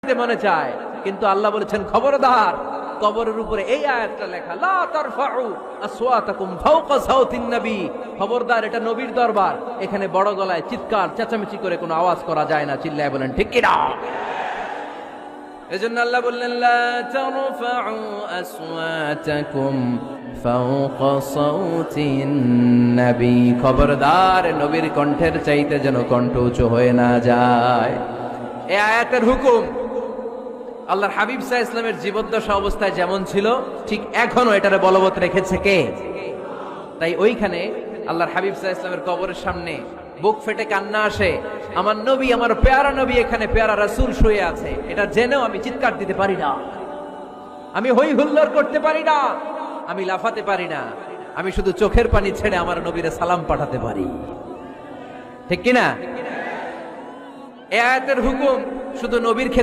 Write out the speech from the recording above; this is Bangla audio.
দিতে মনে চায়, কিন্তু আল্লাহ বলেছেন খবরদার, কবরের উপরে এই আয়াতটা লেখা, লা তারফাউ আসওয়াতাকুম ফাওকা সাউতিন নবী, খবরদার এটা নবীর দরবার, এখানে বড় গলায় চিৎকার চেঁচামেচি করে কোনো আওয়াজ করা যায় না। চিল্লায় বলেন ঠিক কি না? এজন্য আল্লাহ বললেন লা তারফাউ আসওয়াতাকুম ফাওকা সাউতিন নবী, খবরদার নবীর কণ্ঠের চাইতে যেন কণ্ঠ উঁচু হয়ে না যায়। এই আয়াতের হুকুম আল্লাহর হাবিব সাল্লাল্লাহু আলাইহি ওয়াসাল্লামের জীবদ্দশা অবস্থায় যেমন ছিল ঠিক এখনো এটারে বলবৎ রেখেছে কে? তাই ওইখানে আল্লাহর হাবিব সাল্লাল্লাহু আলাইহি ওয়াসাল্লামের কবরের সামনে বুক ফেটে কান্না আসে, আমার নবী, আমার পেয়ারা নবী এখানে, পেয়ারা রাসূল শুয়ে আছে, এটা জেনেও আমি চিৎকার দিতে পারি না, আমি হই হুল্লোড় করতে পারি না, আমি লাফাতে পারি না, আমি শুধু চোখের পানি ছেড়ে আমার নবীরে সালাম পাঠাতে পারি। ঠিক কিনা? এই আয়াতের হুকুম শুধু নবীর